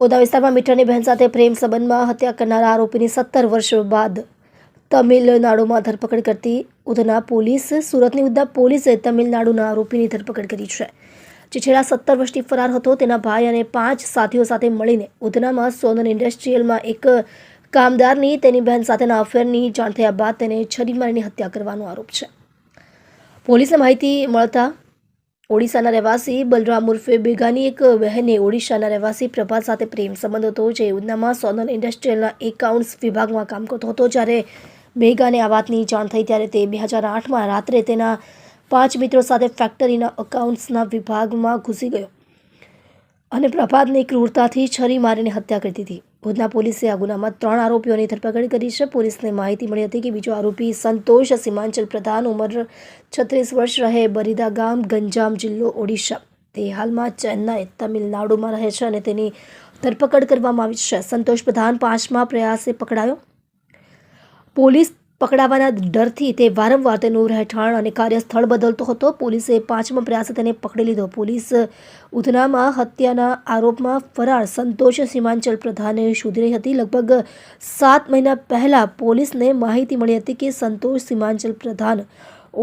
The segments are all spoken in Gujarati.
ઉધના વિસ્તારમાં મીઠાની બહેન સાથે પ્રેમ સંબંધમાં હત્યા કરનારા આરોપીની 17 વર્ષ બાદ તમિલનાડુમાં ધરપકડ કરતી ઉધના પોલીસ. સુરતની ઉધના પોલીસે તમિલનાડુના આરોપીની ધરપકડ કરી છે, જે છેલ્લા 17 વર્ષથી ફરાર હતો. તેના ભાઈ અને 5 સાથીઓ સાથે મળીને ઉધનામાં સોનલ ઇન્ડસ્ટ્રીયલમાં એક કામદારની તેની બહેન સાથેના અફેરની જાણ થયા બાદ તેને છરી મારીને હત્યા કરવાનો આરોપ છે. પોલીસને માહિતી મળતા ઓડિશાના રહેવાસી બલરામ ઉર્ફે બેગાની એક બહેને ઓડિશાના રહેવાસી પ્રભાત સાથે પ્રેમ સંબંધ હતો, જે ઉધનામાં સોનલ ઇન્ડસ્ટ્રીયલના એકાઉન્ટ્સ વિભાગમાં કામ કરતો હતો. જ્યારે બેગાને આ વાતની જાણ થઈ ત્યારે તે 2008માં રાત્રે તેના 5 મિત્રો સાથે ફેક્ટરીના એકાઉન્ટ્સના વિભાગમાં ઘૂસી ગયો અને પ્રભાતની ક્રૂરતાથી છરી મારીને હત્યા કરી દીધી. ઉધના પોલીસે આ ગુનામાં 3 આરોપીઓની ધરપકડ કરી છે. પોલીસને માહિતી મળી હતી કે બીજો આરોપી સંતોષ સીમાંચલ પ્રધાન, ઉંમર 36 વર્ષ, રહે બરીદા ગામ, ગંજામ જિલ્લો, ઓડિશા. તે હાલમાં ચેન્નાઈ, તમિલનાડુમાં રહે છે અને તેની ધરપકડ કરવામાં આવી છે. સંતોષ પ્રધાન 5મા પ્રયાસે પકડાયો. પોલીસ પકડાવાના ડરથી તે વારંવાર તેનું રહેઠાણ અને કાર્યસ્થળ બદલતો હતો. પોલીસે 5મા પ્રયાસે તેને પકડી લીધો. પોલીસ ઉધનામાં હત્યાના આરોપમાં ફરાર સંતોષ સીમાંચલ પ્રધાનને શોધી રહી હતી. લગભગ 7 મહિના પહેલા પોલીસને માહિતી મળી હતી કે સંતોષ સીમાંચલ પ્રધાન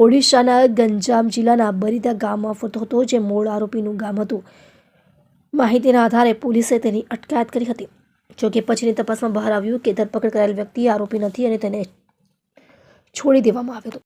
ઓડિશાના ગંજામ જિલ્લાના બરીદા ગામમાં ફરતો હતો, જે મૂળ આરોપીનું ગામ હતું. માહિતીના આધારે પોલીસે તેની અટકાયત કરી હતી. જોકે પછીની તપાસમાં બહાર આવ્યું કે ધરપકડ કરાયેલ વ્યક્તિ આરોપી નથી અને તેને છોડી દેવામાં આવ્યો હતો.